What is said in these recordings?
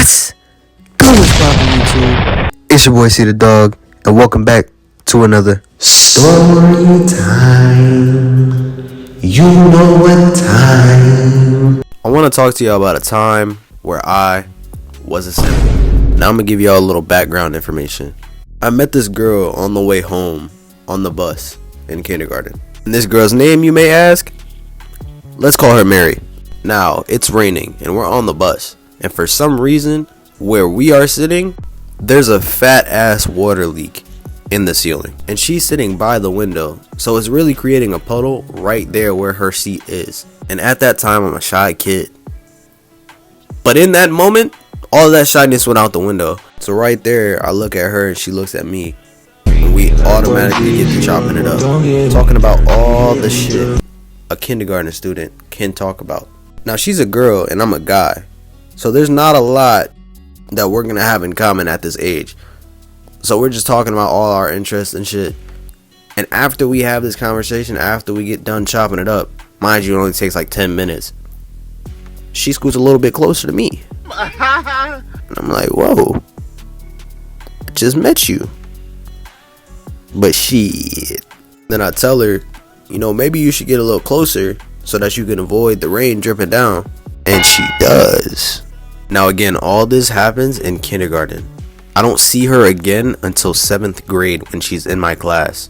What's poppin' YouTube? It's your boy C the Dog, and welcome back to another story time. You know what time. I want to talk to y'all about a time where I was a simp. Now I'm gonna give y'all a little background information. I met this girl on the way home on the bus in kindergarten. And this girl's name, you may ask? Let's call her Mary. Now, it's raining and we're on the bus. And for some reason, where we are sitting, there's a fat ass water leak in the ceiling. And she's sitting by the window. So it's really creating a puddle right there where her seat is. And at that time, I'm a shy kid. But in that moment, all of that shyness went out the window. So right there, I look at her and she looks at me. And we automatically get to chopping it up. Talking about all the shit a kindergarten student can talk about. Now, she's a girl and I'm a guy. So there's not a lot that we're going to have in common at this age. So we're just talking about all our interests and shit. And after we have this conversation, after we get done chopping it up, mind you, it only takes like 10 minutes. She scoots a little bit closer to me. And I'm like, whoa. I just met you. But shit. Then I tell her, you know, maybe you should get a little closer so that you can avoid the rain dripping down. And she does. Now again, all this happens in kindergarten. I don't see her again until 7th grade when she's in my class.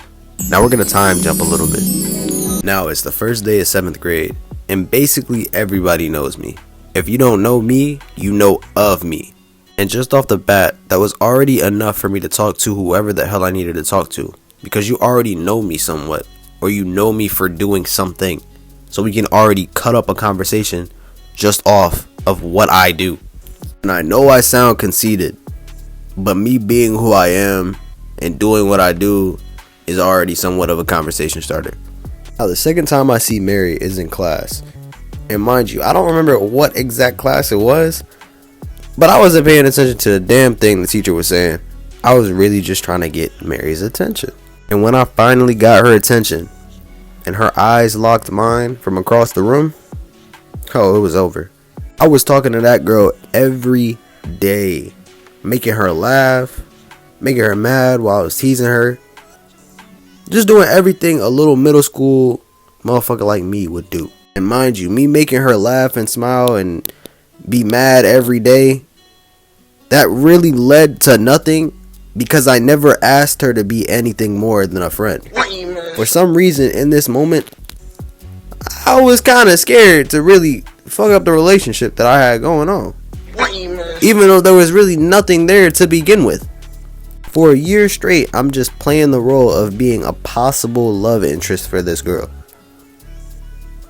Now we're gonna time jump a little bit. Now it's the first day of 7th grade, and basically everybody knows me. If you don't know me, you know of me. And just off the bat, that was already enough for me to talk to whoever the hell I needed to talk to. Because you already know me somewhat, or you know me for doing something. So we can already cut up a conversation just off of what I do. And I know I sound conceited, but me being who I am and doing what I do is already somewhat of a conversation starter. Now the second time I see Mary is in class. And mind you, I don't remember what exact class it was, but I wasn't paying attention to the damn thing the teacher was saying. I was really just trying to get Mary's attention. And when I finally got her attention and her eyes locked mine from across the room, oh, it was over. I was talking to that girl every day, making her laugh, making her mad while I was teasing her. Just doing everything a little middle school motherfucker like me would do. And mind you, me making her laugh and smile and be mad every day, that really led to nothing because I never asked her to be anything more than a friend. For some reason in this moment, I was kind of scared to really fuck up the relationship that I had going on. Even though there was really nothing there to begin with. For a year straight, I'm just playing the role of being a possible love interest for this girl.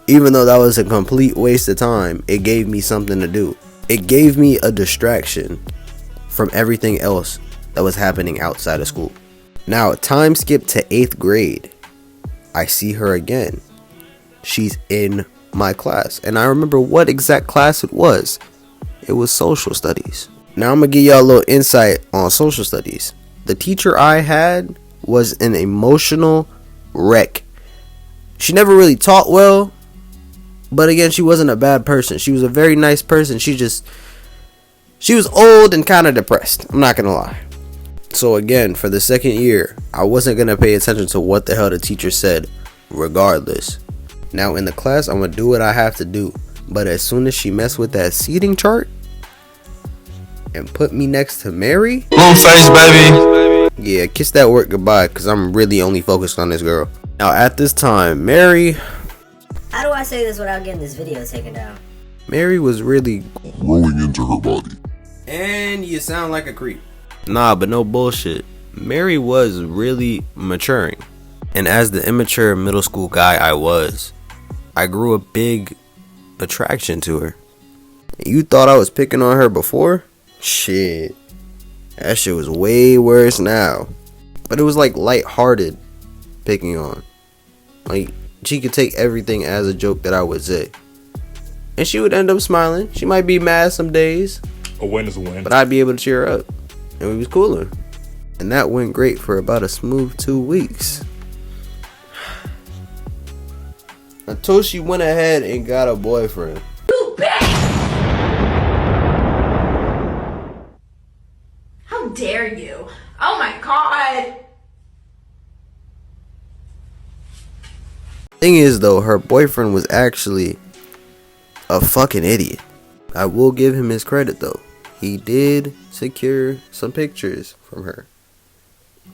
Even though that was a complete waste of time, it gave me something to do. It gave me a distraction from everything else that was happening outside of school. Now, time skip to 8th grade. I see her again. She's in my class. And I remember what exact class it was. It was social studies. Now I'm going to give y'all a little insight on social studies. The teacher I had was an emotional wreck. She never really taught well. But again, she wasn't a bad person. She was a very nice person. She was old and kind of depressed. I'm not going to lie. So again, for the second year, I wasn't going to pay attention to what the hell the teacher said regardless. Now in the class, I'm going to do what I have to do. But as soon as she messed with that seating chart and put me next to Mary, blue face, baby. Yeah, kiss that work goodbye because I'm really only focused on this girl. Now at this time, Mary... How do I say this without getting this video taken down? Mary was really growing into her body. And you sound like a creep. Nah, but no bullshit. Mary was really maturing. And as the immature middle school guy I grew a big attraction to her. You thought I was picking on her before? Shit. That shit was way worse now. But it was like lighthearted picking on. Like, she could take everything as a joke that I would say. And she would end up smiling. She might be mad some days. A win is a win. But I'd be able to cheer her up. And we was cooler. And that went great for about a smooth 2 weeks. Until she went ahead and got a boyfriend. You bitch! dare you? Oh my god. Thing is though, her boyfriend was actually a fucking idiot. I will give him his credit though. He did secure some pictures from her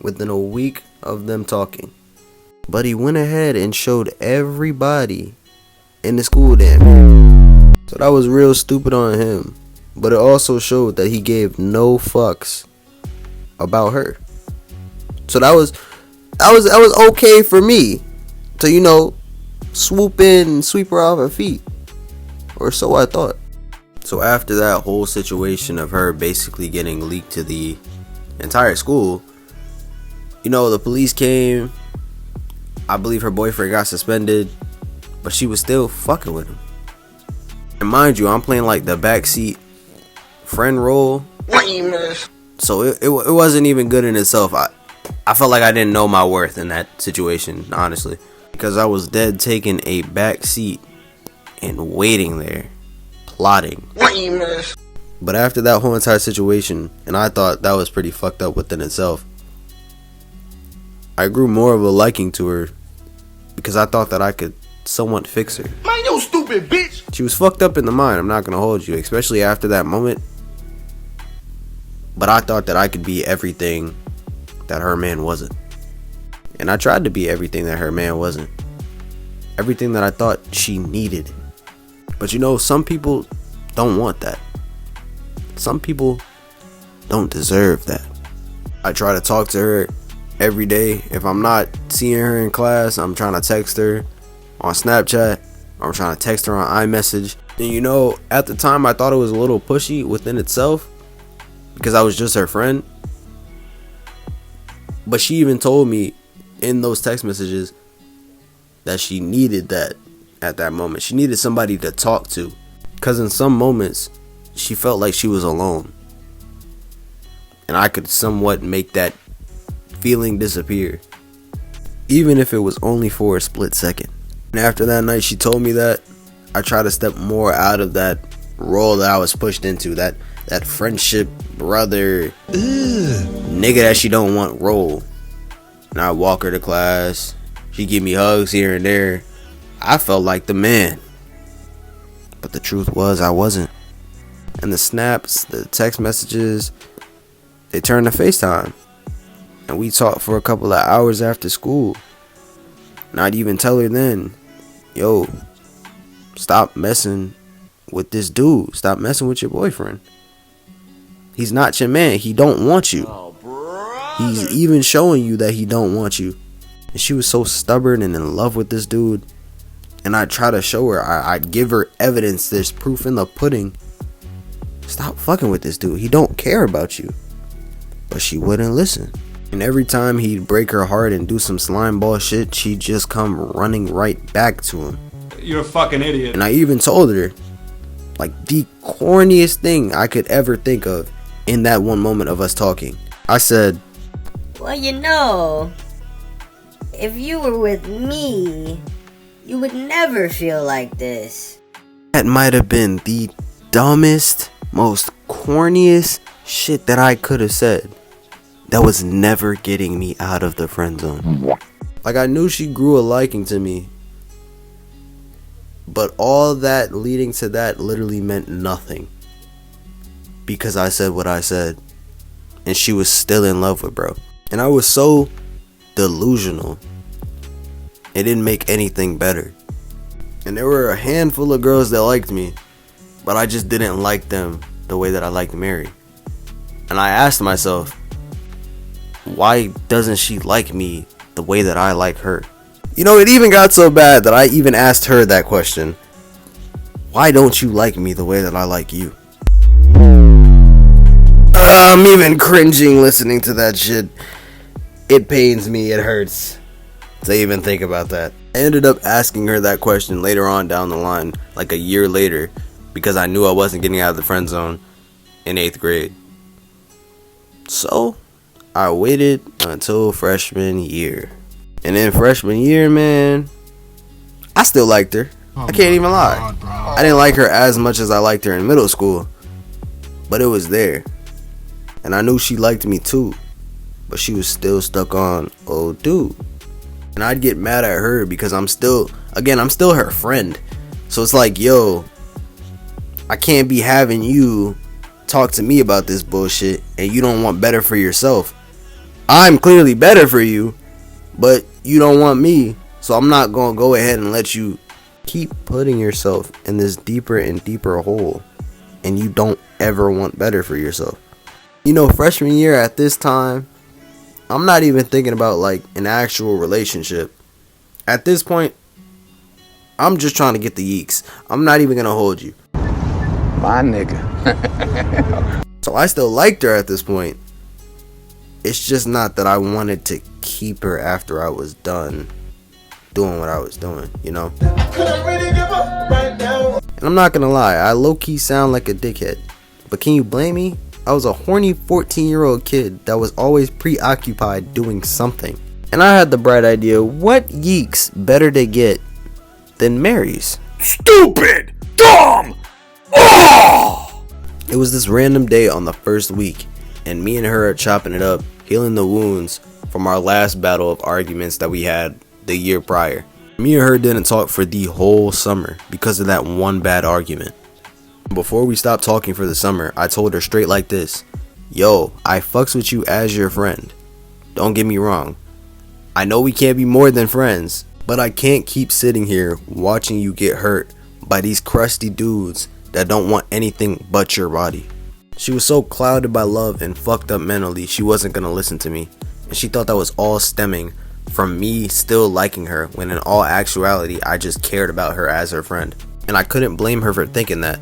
within a week of them talking. But he went ahead and showed everybody in the school damn. So that was real stupid on him. But it also showed that he gave no fucks about her. So that was okay for me to, you know, swoop in and sweep her off her feet. Or so I thought. So after that whole situation of her basically getting leaked to the entire school, you know, the police came. I believe her boyfriend got suspended, but she was still fucking with him. And mind you, I'm playing like the backseat friend role. So it wasn't even good in itself. I felt like I didn't know my worth in that situation, honestly. Because I was dead taking a back seat and waiting there, plotting. But after that whole entire situation, and I thought that was pretty fucked up within itself, I grew more of a liking to her because I thought that I could somewhat fix her. Man, you stupid bitch! She was fucked up in the mind, I'm not gonna hold you, especially after that moment. But I thought that I could be everything that her man wasn't. And I tried to be everything that her man wasn't. Everything that I thought she needed. But you know, some people don't want that. Some people don't deserve that. I try to talk to her every day. If I'm not seeing her in class, I'm trying to text her on Snapchat, or I'm trying to text her on iMessage. And you know, at the time I thought it was a little pushy within itself because I was just her friend. But she even told me in those text messages that she needed that at that moment. She needed somebody to talk to, because in some moments she felt like she was alone, and I could somewhat make that feeling disappear, even if it was only for a split second. And after that night she told me that, I tried to step more out of that role that I was pushed into, that friendship brother nigga that she don't want role. And I walk her to class, she give me hugs here and there. I felt like the man, but the truth was I wasn't. And the snaps, the text messages, they turned to FaceTime, and we talked for a couple of hours after school. And I'd even tell her then, yo, stop messing with this dude, stop messing with your boyfriend. He's not your man. He don't want you. He's even showing you that he don't want you. And she was so stubborn and in love with this dude. And I try to show her, I'd give her evidence, there's proof in the pudding. Stop fucking with this dude. He don't care about you. But she wouldn't listen. And every time he'd break her heart and do some slime ball shit, she'd just come running right back to him. You're a fucking idiot. And I even told her, like, the corniest thing I could ever think of in that one moment of us talking. I said, well, you know, if you were with me, you would never feel like this. That might have been the dumbest, most corniest shit that I could have said. That was never getting me out of the friend zone. Like, I knew she grew a liking to me, but all that leading to that literally meant nothing, because I said what I said, and she was still in love with bro. And I was so delusional, it didn't make anything better. And there were a handful of girls that liked me, but I just didn't like them the way that I liked Mary. And I asked myself, why doesn't she like me the way that I like her? You know, it even got so bad that I even asked her that question. Why don't you like me the way that I like you? I'm even cringing listening to that shit. It pains me, it hurts to even think about that. I ended up asking her that question later on down the line, like a year later, because I knew I wasn't getting out of the friend zone in 8th grade. So I waited until freshman year. And in freshman year, man, I still liked her. I can't even lie. I didn't like her as much as I liked her in middle school, but it was there. And I knew she liked me too, but she was still stuck on old dude. And I'd get mad at her because I'm still her friend. So it's like, yo, I can't be having you talk to me about this bullshit and you don't want better for yourself. I'm clearly better for you, but you don't want me. So I'm not gonna go ahead and let you keep putting yourself in this deeper and deeper hole, and you don't ever want better for yourself. You know, freshman year at this time, I'm not even thinking about like an actual relationship. At this point, I'm just trying to get the yeeks. I'm not even gonna hold you. My nigga. So I still liked her at this point. It's just not that I wanted to keep her after I was done doing what I was doing, you know? And I'm not gonna lie, I low-key sound like a dickhead. But can you blame me? I was a horny 14-year-old kid that was always preoccupied doing something. And I had the bright idea, what yeeks better to get than Mary's? Stupid! Dumb! Oh! It was this random day on the first week, and me and her are chopping it up, healing the wounds from our last battle of arguments that we had the year prior. Me and her didn't talk for the whole summer because of that one bad argument. Before we stopped talking for the summer, I told her straight like this, yo, I fucks with you as your friend. Don't get me wrong. I know we can't be more than friends, but I can't keep sitting here watching you get hurt by these crusty dudes that don't want anything but your body. She was so clouded by love and fucked up mentally, she wasn't gonna listen to me. And she thought that was all stemming from me still liking her, when in all actuality, I just cared about her as her friend. And I couldn't blame her for thinking that.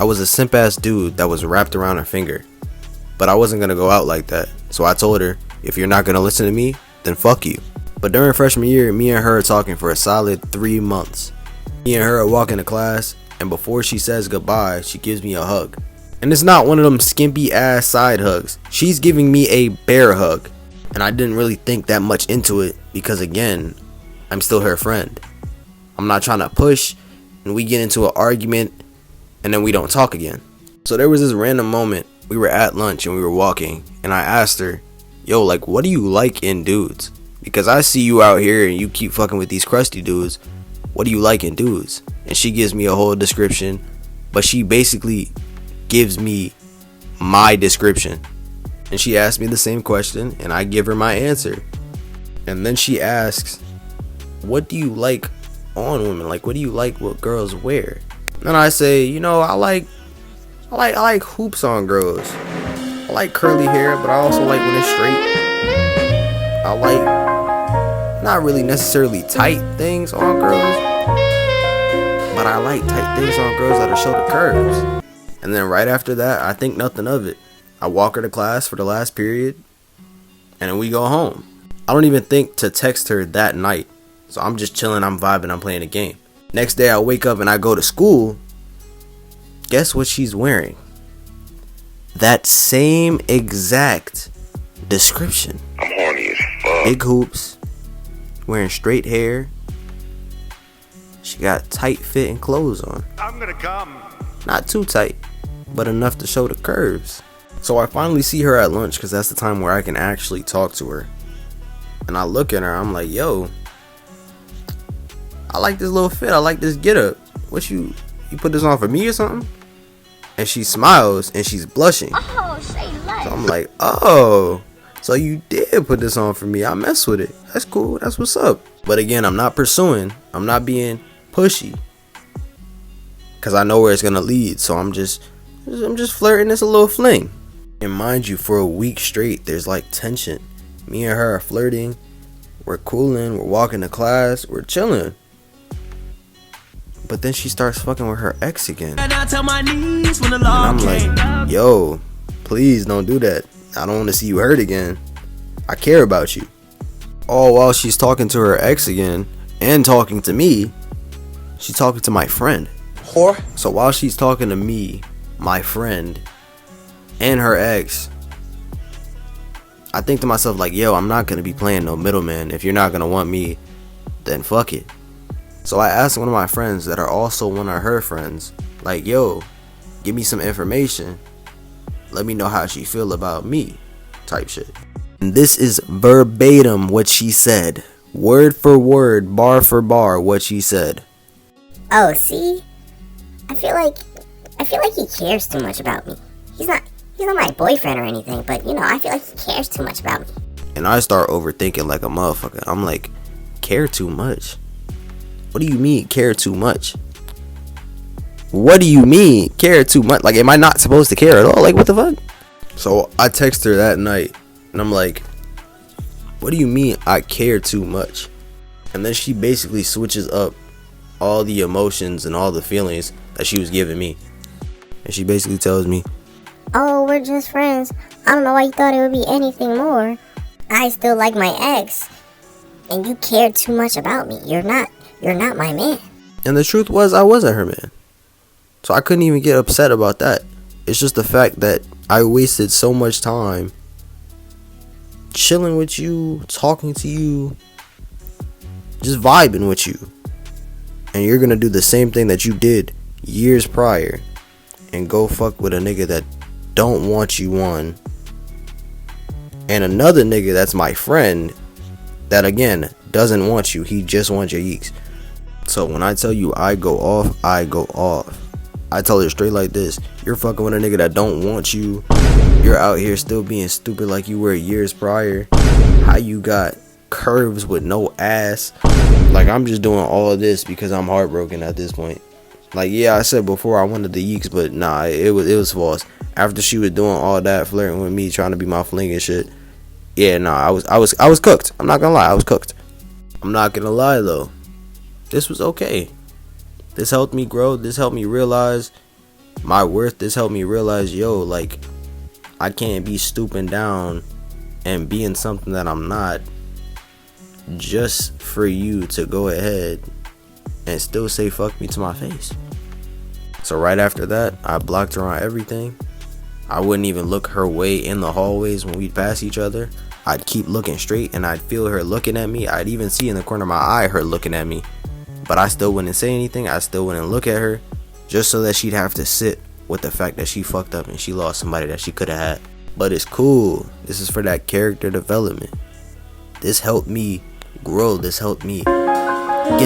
I was a simp ass dude that was wrapped around her finger. But I wasn't gonna go out like that. So I told her, if you're not gonna listen to me, then fuck you. But during freshman year, me and her are talking for a solid 3 months. Me and her are walking to class, and before she says goodbye, she gives me a hug. And it's not one of them skimpy ass side hugs. She's giving me a bear hug. And I didn't really think that much into it because, again, I'm still her friend. I'm not trying to push and we get into an argument and then we don't talk again. So there was this random moment. We were at lunch and we were walking, and I asked her, yo, like, what do you like in dudes? Because I see you out here and you keep fucking with these crusty dudes. What do you like in dudes? And she gives me a whole description, but she basically gives me my description. And she asked me the same question, and I give her my answer. And then she asks, what do you like on women? Like, what do you like what girls wear? And I say, you know, I like hoops on girls. I like curly hair, but I also like when it's straight. I like not really necessarily tight things on girls, but I like tight things on girls that'll show the curves. And then right after that, I think nothing of it. I walk her to class for the last period, and then we go home. I don't even think to text her that night. So I'm just chilling, I'm vibing, I'm playing a game. Next day I wake up and I go to school. Guess what she's wearing? That same exact description. I'm horny as fuck. Big hoops, wearing straight hair. She got tight fitting clothes on. I'm gonna come. Not too tight, but enough to show the curves. So I finally see her at lunch because that's the time where I can actually talk to her. And I look at her, I'm like, yo, I like this little fit, I like this get up. What you put this on for me or something? And she smiles and she's blushing. Oh, say less. So I'm like, oh, so you did put this on for me. I mess with it. That's cool, that's what's up. But again, I'm not pursuing, I'm not being pushy, because I know where it's gonna lead. So I'm just flirting. It's a little fling. And mind you, for a week straight, there's like tension. Me and her are flirting. We're cooling. We're walking to class. We're chilling. But then she starts fucking with her ex again. And I'm like, yo, please don't do that. I don't want to see you hurt again. I care about you. All while she's talking to her ex again and talking to me, she's talking to my friend. Whore. So while she's talking to me, my friend, and her ex, I think to myself like, yo, I'm not gonna be playing no middleman. If you're not gonna want me, then fuck it. So I asked one of my friends that are also one of her friends, like, yo, give me some information. let me know how she feel about me, type shit. And this is verbatim what she said, word for word, bar for bar, what she said. Oh, see? I feel like he cares too much about me. He's not my boyfriend or anything, but I feel like he cares too much about me. And I start overthinking like a motherfucker. I'm like, care too much? What do you mean care too much? What do you mean care too much? Like, am I not supposed to care at all? Like, what the fuck? So I text her that night and I'm like, what do you mean I care too much? And then she basically switches up all the emotions and all the feelings that she was giving me. And she basically tells me, oh, we're just friends. I don't know why you thought it would be anything more. I still like my ex, and you cared too much about me. You're not my man. and the truth was I wasn't her man. So I couldn't even get upset about that. It's just the fact that I wasted so much time chilling with you, talking to you, just vibing with you. And you're gonna do the same thing that you did years prior and go fuck with a nigga that don't want you, one, and another nigga that's my friend that again doesn't want you. He just wants your yeeks. So when I tell you I go off, I go off. I tell her straight like this: you're fucking with a nigga that don't want you. You're out here still being stupid like you were years prior. How you got curves with no ass? Like, I'm just doing all of this because I'm heartbroken at this point. Like, yeah, I said before I wanted the yeeks, but nah, it was false. After she was doing all that, flirting with me, trying to be my fling and shit. Yeah, nah, I was cooked. I'm not gonna lie, I was cooked. I'm not gonna lie though. This was okay. This helped me grow. This helped me realize my worth. This helped me realize, yo, like, I can't be stooping down and being something that I'm not just for you to go ahead and still say fuck me to my face. So right after that, I blocked her on everything. I wouldn't even look her way in the hallways when we'd pass each other. I'd keep looking straight and I'd feel her looking at me. I'd even see in the corner of my eye her looking at me. But I still wouldn't say anything. I still wouldn't look at her, just so that she'd have to sit with the fact that she fucked up and she lost somebody that she could have had. But it's cool. This is for that character development. This helped me grow. This helped me get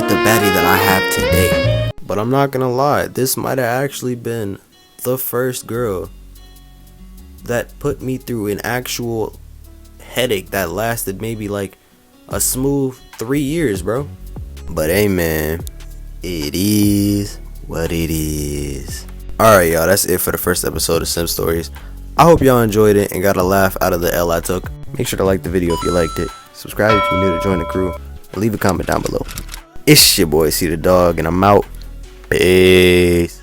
the baddie that I have today. But I'm not gonna lie, this might have actually been the first girl that put me through an actual headache that lasted maybe like a smooth 3 years, bro. But hey, man, it is what it is. Alright, y'all, that's it for the first episode of Simp Stories. I hope y'all enjoyed it and got a laugh out of the L I took. Make sure to like the video if you liked it. Subscribe if you're new to join the crew. And leave a comment down below. It's your boy, See the Dog, and I'm out. Peace.